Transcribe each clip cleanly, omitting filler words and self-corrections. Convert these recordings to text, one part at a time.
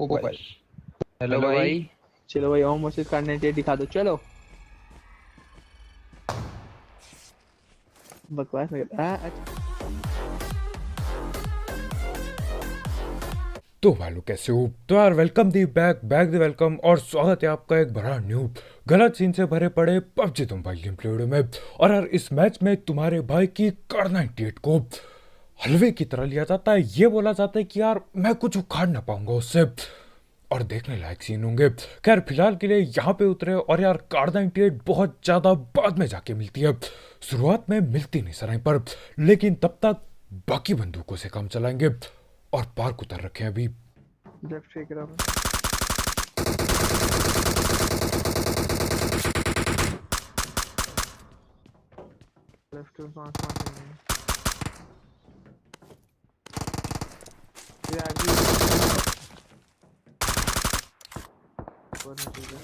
ओ ओ भाई। भाई। Hello hello भाई। भाई। चलो भाई ओम वर्सेस कार्नेट दिखा दो चलो। बकवास नहीं करता अच्छा। तो भालू कैसे हो? तो यार welcome the back back the welcome और स्वागत है आपका एक बड़ा न्यू गलत सीन से भरे पड़े पबजी तुम भाई गेम प्ले वीडियो में। और यार इस मैच में तुम्हारे भाई की कार 98 को हलवे की तरह लिया जाता है। ये बोला जाता है कि यार मैं कुछ उखाड़ ना पाऊंगा उससे, और देखने लायक सीन होंगे। खैर फिलहाल के लिए यहाँ पे उतरे और यार कार 98 बहुत ज्यादा बाद में जाके मिलती है, शुरुआत में मिलती नहीं सराय पर, लेकिन तब तक बाकी बंदूकों से काम चलाएंगे और पार्क उतर रखे हैं अभी। लेफ्ट से गिरा लेफ्ट में पांच पांच नहीं ये आगे करना चाहिए।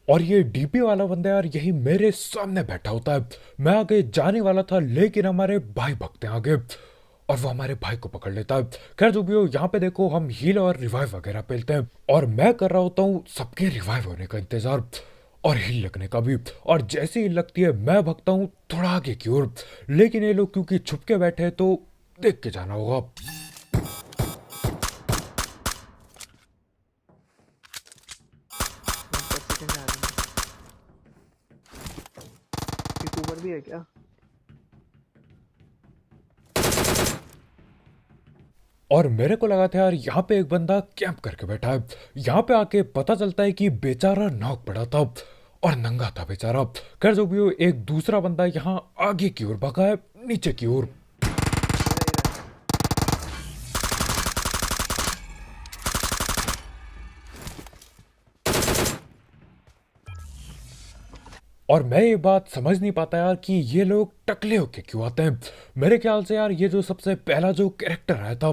और ये डीपी वाला बंदा यार यही मेरे सामने बैठा होता है। मैं आगे जाने वाला था लेकिन हमारे भाई भगते हैं आगे और वो हमारे भाई को पकड़ लेता है। खैर जो भी हो, यहाँ पे देखो हम हील और रिवाइव वगैरह पेलते हैं और मैं कर रहा होता हूँ सबके रिवाइव होने का इंतजार और हील लगने का भी। और जैसे ही लगती है मैं भगता हूँ थोड़ा आगे की ओर, लेकिन ये लोग क्योंकि छुप के बैठे हैं तो देख के जाना होगा। 10 सेकंड आ रहे हैं। एक ऊपर भी है क्या? और मेरे को लगा था यार यहाँ पे एक बंदा कैंप करके बैठा है। यहाँ पे आके पता चलता है कि बेचारा नॉक पड़ा था और नंगा था बेचारा। खैर जो भी हो, एक दूसरा बंदा यहाँ आगे की ओर भागा है, नीचे की ओर। इधर और मैं ये बात समझ नहीं पाता यार कि ये लोग टकले होके क्यों आते हैं। मेरे ख्याल से यार ये जो सबसे पहला जो कैरेक्टर आया था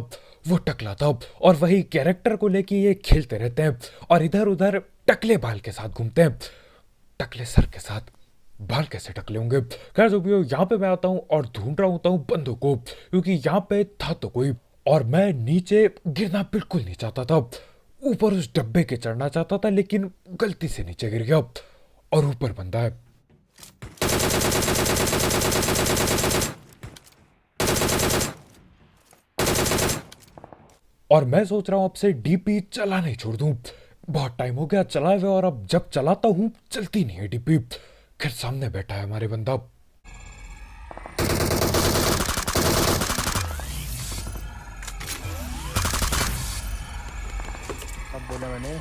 वो टकला था, और वही कैरेक्टर को लेके ये खेलते रहते हैं और इधर उधर टकले बाल के साथ घूमते हैं। टकले सर के साथ बाल कैसे टकले होंगे? खैर जो भी हो, यहाँ पे मैं आता हूँ और ढूंढ रहा होता हूँ बंदों को, क्योंकि यहाँ पे था तो कोई, और मैं नीचे गिरना बिल्कुल नहीं चाहता था। ऊपर उस डब्बे के चढ़ना चाहता था लेकिन गलती से नीचे गिर गया और ऊपर बंदा है। और मैं सोच रहा हूँ अब से डीपी चला नहीं छोड़ दूं। बहुत टाइम हो गया चलाए हुए और अब जब चलाता हूँ चलती नहीं है डीपी। खैर सामने बैठा है हमारे बंदा। अब बोला मैंने।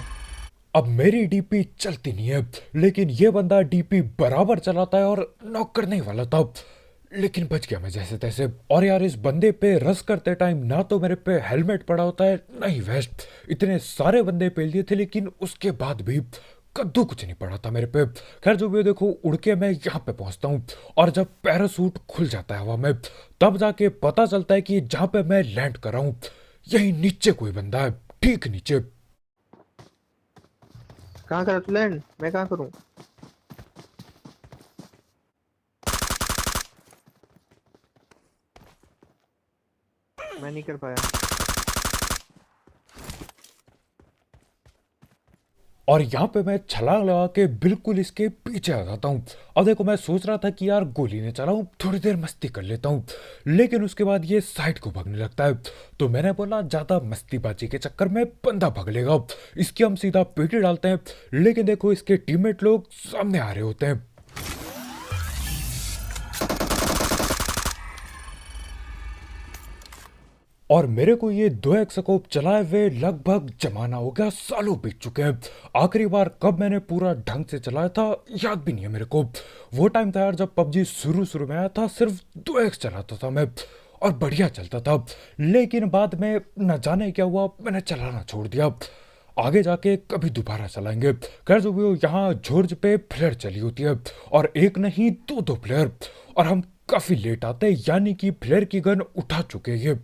अब मेरी डीपी चलती नहीं है, लेकिन ये बंदा डीपी बराबर चलाता है और नॉक करने ही वाला था, लेकिन बच गया मैं जैसे तैसे। और यार इस बंदे पे रस करते टाइम ना तो मेरे पे हेलमेट पड़ा होता है ना ही वेस्ट। इतने सारे बंदे पेल दिए थे लेकिन उसके बाद भी कद्दू कुछ नहीं पड़ा था मेरे पे। खैर जो भी हो, देखो उड़ के मैं यहाँ पे पहुंचता हूँ और जब पैरासूट खुल जाता है हवा में तब जाके पता चलता है कि जहाँ पे मैं लैंड कर रहा हूँ यही नीचे कोई बंदा है, ठीक नीचे। कहाँ करा तू लैंड? मैं कहाँ करूँ? मैं नहीं कर पाया। और यहाँ पे मैं छलांग लगा के बिल्कुल इसके पीछे आ जाता हूँ। अब देखो मैं सोच रहा था कि यार गोली ने चलाऊं, थोड़ी देर मस्ती कर लेता हूँ, लेकिन उसके बाद ये साइड को भागने लगता है। तो मैंने बोला ज्यादा मस्तीबाजी के चक्कर में बंदा भाग लेगा, इसकी हम सीधा पेटी डालते हैं। लेकिन देखो इसके टीममेट लोग सामने आ रहे होते हैं। और मेरे को ये 2x स्कोप चलाए हुए लगभग जमाना हो गया, सालों बीत चुके हैं। आखिरी बार कब मैंने पूरा ढंग से चलाया था याद भी नहीं है मेरे को। वो टाइम था यार जब पबजी शुरू शुरू में आया था, सिर्फ 2x चलाता था मैं और बढ़िया चलता था। लेकिन बाद में न जाने क्या हुआ, मैंने चलाना छोड़ दिया। आगे जाके कभी दोबारा चलाएंगे। खैर जो भी हो, यहाँ जॉर्ज पे फ्लेयर चली होती है और एक नहीं दो दो फ्लेयर, और हम काफी लेट आते हैं, यानी कि फ्लेयर की गन उठा चुके हैं ये।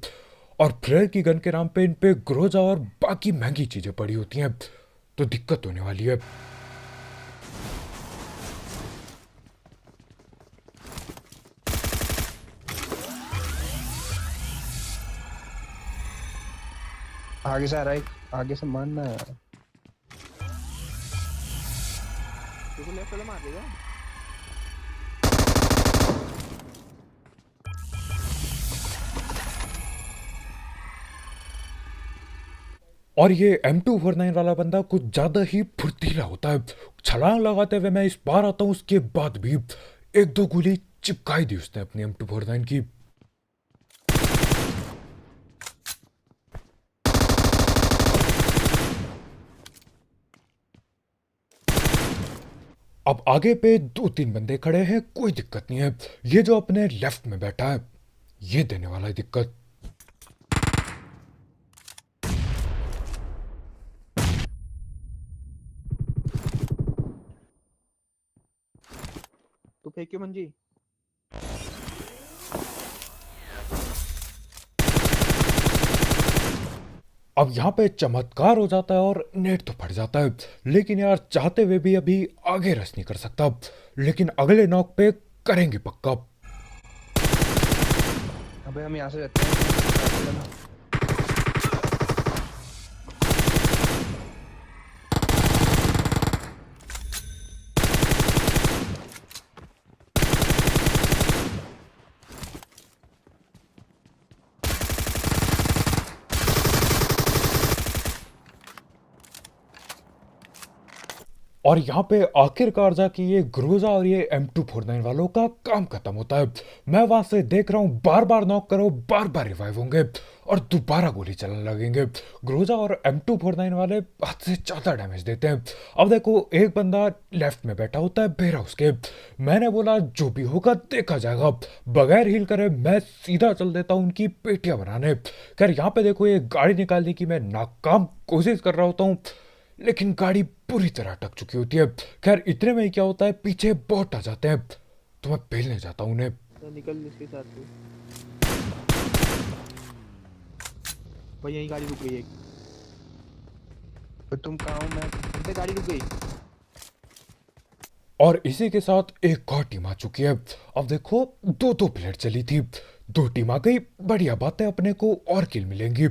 और फ्लेयर की गन के नाम पे इन पे ग्रोजा और बाकी महंगी चीजें पड़ी होती हैं, तो दिक्कत होने वाली है। आगे से आ रहा है, आगे से मारना है। देखो लेफ्ट वाला मार देगा। और ये M249 वाला बंदा कुछ ज्यादा ही फुर्तीला होता है। छलांग लगाते हुए मैं इस बार आता हूँ, उसके बाद भी एक दो गोली चिपकाई दी उसने अपनी M249 की। अब आगे पे दो तीन बंदे खड़े हैं, कोई दिक्कत नहीं है। ये जो अपने लेफ्ट में बैठा है, ये देने वाला है दिक्कत। तू फेंक्यो मंजी। अब यहाँ पे चमत्कार हो जाता है और नेट तो फट जाता है, लेकिन यार चाहते हुए भी अभी आगे रस नहीं कर सकता। लेकिन अगले नॉक पे करेंगे पक्का। अबे हम यहाँ से जाते हैं। और यहाँ पे आखिरकार जाके ये ग्रोजा और ये M249 वालों का काम खत्म होता है। मैं वहां से देख रहा हूँ बार बार नॉक करो, बार बार रिवाइव होंगे और दोबारा गोली चलने लगेंगे। ग्रोजा और M249 वाले हद से ज्यादा डैमेज देते हैं। अब देखो एक बंदा लेफ्ट में बैठा होता है बेरा उसके। मैंने बोला जो भी होगा देखा जाएगा, बगैर हील करे मैं सीधा चल देता हूँ उनकी पेटियां बनाने। खैर यहाँ पे देखो ये गाड़ी निकालने की मैं नाकाम कोशिश कर रहा होता हूँ, लेकिन गाड़ी पूरी तरह अटक चुकी होती है। खैर इतने में ही क्या होता है, पीछे बॉट आ जाते हैं, तो मैं पेलने जाता हूँ उन्हें। तो निकल इसके साथ तू। भाई यही गाड़ी रुक गई एक। तो तुम कहाँ हो? मैं इन पे गाड़ी रुक गई। और इसी के साथ एक और टीम आ चुकी है। अब देखो दो दो प्लेयर चली थी, दो टीम आ गई, बढ़िया बात है, अपने को और किल मिलेंगी।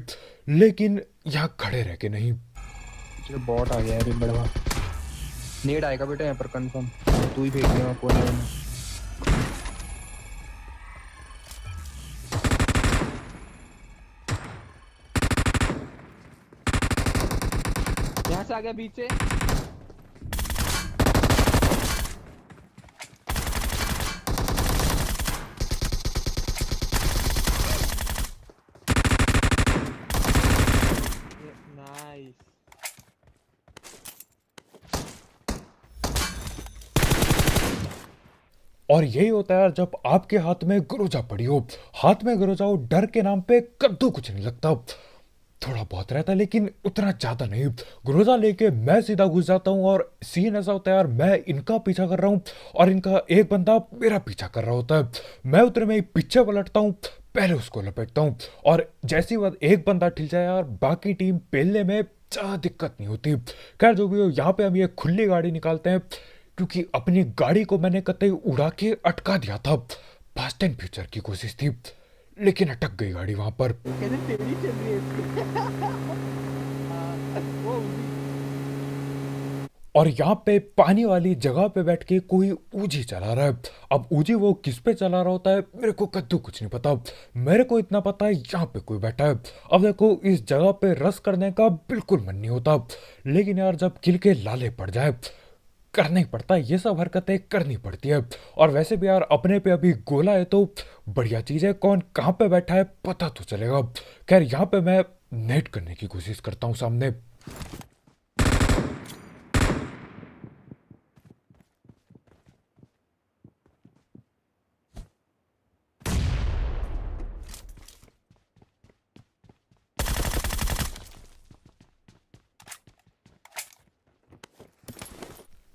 लेकिन यहाँ खड़े रह के नहीं। चलो बॉट आ गया है, अरे बड़ा नेड आएगा बेटा यहाँ पर कंफर्म। तू ही फेंक देगा कोने में। यहाँ से आ गया बीच से। नाइस। और यही होता है यार जब आपके हाथ में ग्रोजा पड़ी हो। हाथ में ग्रोजा हो, डर के नाम पे कद्दू कुछ नहीं लगता। थोड़ा बहुत रहता है लेकिन उतना ज्यादा नहीं। ग्रोजा लेके मैं सीधा घुस जाता हूँ और सीन ऐसा होता है यार, मैं इनका पीछा कर रहा हूँ और इनका एक बंदा मेरा पीछा कर रहा होता है। मैं उतने में ही पीछे पलटता हूँ, पहले उसको लपेटता हूँ और जैसी बात एक बंदा ठिल जाए यार, बाकी टीम पेलने में ज्यादा दिक्कत नहीं होती। खैर जो भी हो, यहाँ पे हम ये खुली गाड़ी निकालते हैं, क्योंकि अपनी गाड़ी को मैंने कतई उड़ा के अटका दिया था। फास्ट एंड फ्यूचर की कोशिश थी, लेकिन अटक गई गाड़ी वहां पर। कहते तेरी चल रही है इसकी। वो और यहाँ पे पानी वाली जगह पे बैठ के कोई ऊजी चला रहा है। अब ऊजी वो किस पे चला रहा होता है मेरे को कद्दू कुछ नहीं पता। मेरे को इतना पता है यहाँ पे कोई बैठा है। अब देखो इस जगह पे रस करने का बिल्कुल मन नहीं होता, लेकिन यार जब किल के लाले पड़ जाए करना ही पड़ता है, ये सब हरकतें करनी पड़ती है। और वैसे भी यार अपने पे अभी गोला है तो बढ़िया चीज है, कौन कहाँ पे बैठा है पता तो चलेगा। खैर यहाँ पे मैं नेट करने की कोशिश करता हूँ सामने।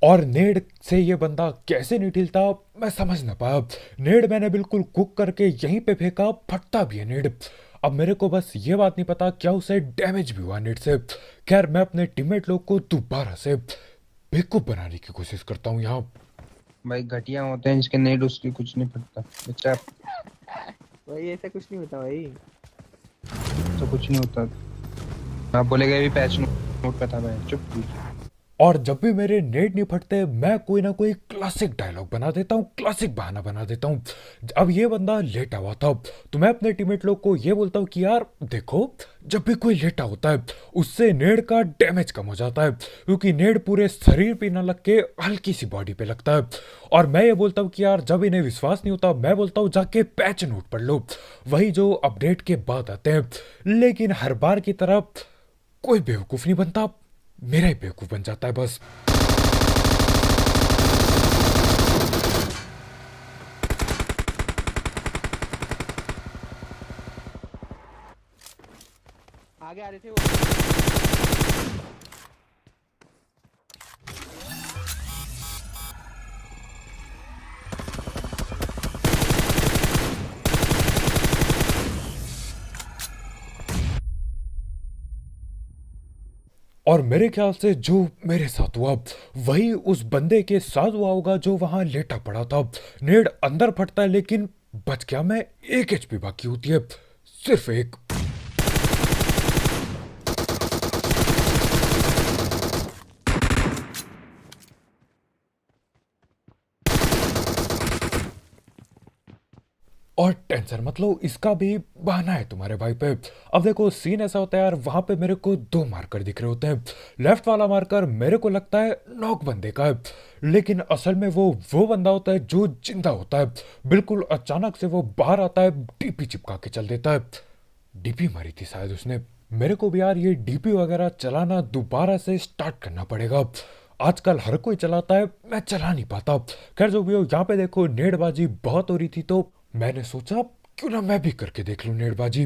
और नेड से ये बंदा कैसे नहीं ठिलता मैं समझ ना पाया। नेड मैंने बिल्कुल कुक करके यहीं पे फेंका, फटता भी है नेड। अब मेरे को बस ये बात नहीं पता क्या उसे डैमेज भी हुआ नेड से। खैर मैं अपने टीममेट लोग को दोबारा से बेवकूफ बनाने की कोशिश करता हूँ यहाँ। भाई घटिया होते हैं जिसके नेड उसकी कुछ नहीं पड़ता बच्चा। भाई ऐसा कुछ नहीं होता भाई। तो कुछ नहीं होता। आप बोलेगा भी पैच नोट पे था मैं चुप। और जब भी मेरे नेट नहीं फटते मैं कोई ना कोई क्लासिक डायलॉग बना देता हूँ, क्लासिक बहाना बना देता हूँ। अब ये बंदा लेटा हुआ था तो मैं अपने टीममेट लोग को ये बोलता हूँ कि यार देखो, जब भी कोई लेटा होता है उससे नेड का डैमेज कम हो जाता है, क्योंकि नेड पूरे शरीर पे ना लग के हल्की सी बॉडी पे लगता है। और मैं ये बोलता हूँ कि यार जब इन्हें विश्वास नहीं होता मैं बोलता हूँ जाके पैच नोट पढ़ लो, वही जो अपडेट के बाद आते हैं। लेकिन हर बार की तरह कोई बेवकूफ़ नहीं बनता, मेरा ही बेवकूफ़ बन जाता है बस। आगे आ रहे थे वो। और मेरे ख्याल से जो मेरे साथ हुआ वही उस बंदे के साथ हुआ होगा जो वहां लेटा पड़ा था। नेड अंदर फटता है लेकिन बच गया मैं, 1 HP बाकी होती है, सिर्फ एक। और टेंशन मत लो, इसका भी बहाना है तुम्हारे भाई पे। अब देखो सीन ऐसा होता है यार, वहां पे मेरे को 2 मार्कर दिख रहे होते हैं। लेफ्ट वाला मार्कर मेरे को लगता है नॉक बंदे का है, लेकिन असल में वो बंदा होता है जो जिंदा होता है। बिल्कुल अचानक से वो बाहर आता है, डीपी चिपका के चल देता है। डीपी मारी थी शायद उसने। मेरे को भी यार ये डीपी वगैरह चलाना दोबारा से स्टार्ट करना पड़ेगा। आजकल हर कोई चलाता है, मैं चला नहीं पाता। खैर जो भी हो, यहाँ पे देखो नेटबाजी बहुत हो रही थी तो मैंने सोचा क्यों ना मैं भी करके देख लूं नेटबाजी।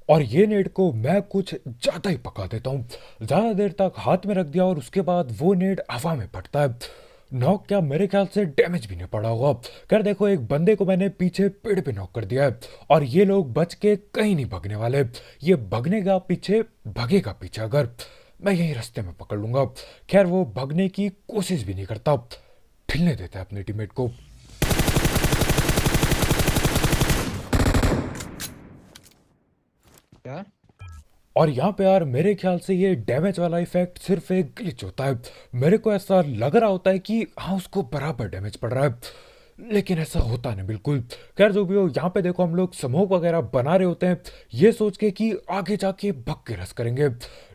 और ये नेट को मैं कुछ ज्यादा ही पका देता हूँ, ज्यादा देर तक हाथ में रख दिया और उसके बाद वो नेट हवा में फटता है। नॉक क्या, मेरे ख्याल से डैमेज भी नहीं पड़ा होगा। खैर देखो, एक बंदे को मैंने पीछे पेड़ पे नॉक कर दिया है और ये लोग बच के कहीं नहीं भागने वाले। ये भगनेगा पीछे, भगेगा पीछे, अगर मैं यही रास्ते में पकड़ लूंगा। खैर वो भगने की कोशिश भी नहीं करता, ठिलने देता है अपने टीममेट को। क्या और यहाँ पे यार मेरे ख्याल से ये डैमेज वाला इफेक्ट सिर्फ एक ग्लिच होता है। मेरे को ऐसा लग रहा होता है कि हाँ उसको बराबर डैमेज पड़ रहा है, लेकिन ऐसा होता नहीं बिल्कुल। खैर जो भी हो, यहाँ पे देखो हम लोग स्मोक वगैरह बना रहे होते हैं ये सोच के कि आगे जाके भग के रस करेंगे,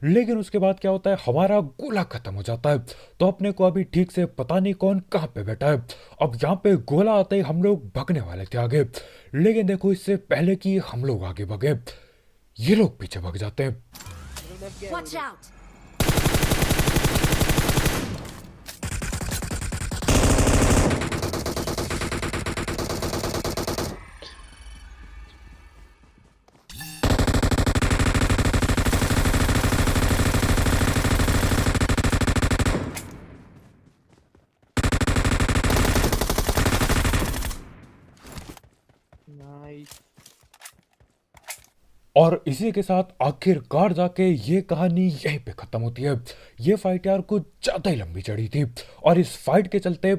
लेकिन उसके बाद क्या होता है, हमारा गोला खत्म हो जाता है। तो अपने को अभी ठीक से पता नहीं कौन कहाँ पे बैठा है। अब यहाँ पे गोला आते ही हम लोग भगने वाले थे आगे, लेकिन देखो इससे पहले कि हम लोग आगे भगे ये लोग पीछे भाग जाते हैं। Watch out! नाइस। और इसी के साथ आखिरकार जाके ये कहानी यहीं पे खत्म होती है। ये फाइट यार कुछ ज्यादा ही लंबी चढ़ी थी और इस फाइट के चलते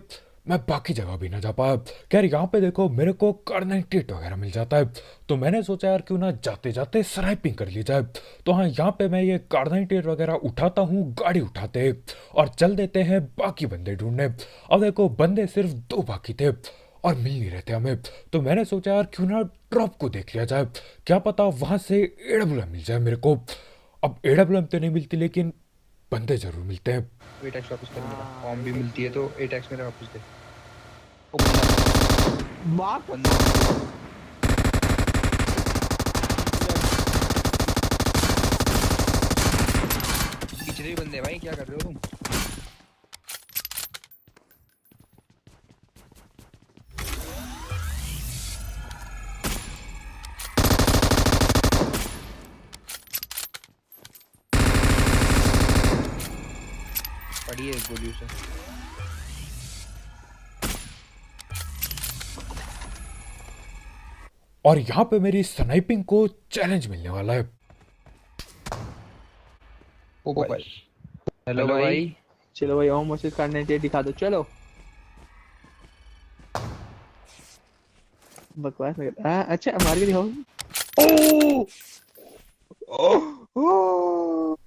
मैं बाकी जगह भी ना जा पाया। खैर यहाँ पे देखो मेरे को कार्नेटेट वगैरह मिल जाता है, तो मैंने सोचा यार क्यों ना जाते जाते स्नाइपिंग कर ली जाए। तो हाँ, यहाँ पे मैं ये कार्नेटेट वगैरह उठाता हूँ, गाड़ी उठाते और चल देते हैं बाकी बंदे ढूंढने। अब देखो बंदे सिर्फ 2 बाकी थे और मिल नहीं रहे थे हमें, तो मैंने सोचा यार क्यों ना ड्रॉप को देख लिया जाए, क्या पता वहां से एडब्ल्यूएम मिल जाए मेरे को। अब एडब्ल्यूएम तो नहीं मिलती लेकिन बंदे जरूर मिलते हैं। 8x वापस कर मेरा फॉर्म भी मिलती है तो 8x मेरा वापस दे। ओ बंदा मार बंदा पिछले ही बंदे भाई, क्या कर रहे हो तुम? पड़ी है एक गोली उसे। और यहाँ पे मेरी स्नाइपिंग को चैलेंज मिलने वाला है। ओ भाई, हेलो भाई। चलो भाई ओम मस्जिद करने चाहिए, दिखा दो चलो। बकवास नहीं कर। अच्छा मार के दिखाओ।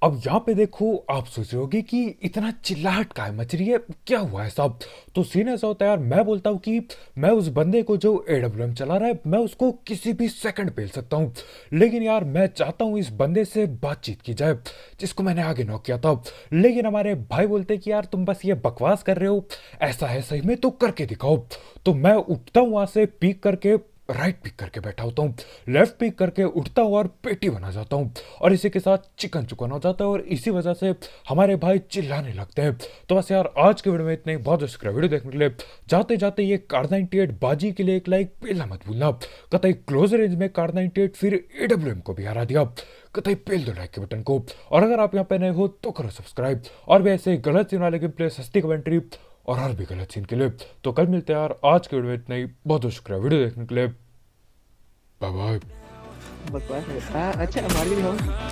अब यहाँ पे देखो, आप सोच रहे होगे कि इतना चिल्लाहट काहे मच रही है, क्या हुआ है साहब। तो सीन ऐसा होता है यार, मैं बोलता हूँ कि मैं उस बंदे को जो AWM चला रहा है, मैं उसको किसी भी सेकंड पेल सकता हूँ, लेकिन यार मैं चाहता हूँ इस बंदे से बातचीत की जाए जिसको मैंने आगे नॉक किया था। लेकिन हमारे भाई बोलते कि यार तुम बस ये बकवास कर रहे हो, ऐसा है सही में तो करके दिखाओ। तो मैं उठता हूँ वहां से, पीक करके राइट पिक करके बैठा होता हूँ, लेफ्ट पिक करके उठता हूँ और पेटी बना जाता हूँ, और इसी के साथ चिकन चुकन हो जाता है, और इसी वजह से हमारे भाई चिल्लाने लगते हैं। तो बस यार आज के वीडियो में इतने ही, बहुत शुक्रिया वीडियो देखने के लिए। जाते जाते ये कार 98 बाजी के लिए एक लाइक पेलना मत भूलना। कतई क्लोज रेंज में कार 98 फिर AWM को भी हरा दिया, कतई पेल दो लाइक के बटन को। और अगर आप यहाँ पे नए हो तो करो सब्सक्राइब, और भी ऐसे गलत सीन वाले गेम प्ले, सस्ती कमेंट्री और भी गलत सीन के लिए। तो कल मिलते हैं यार, आज के वीडियो में इतना ही, बहुत शुक्रिया वीडियो देखने के लिए। Bye bye. बकवास नहीं कर। अच्छा मार के दिखाओ।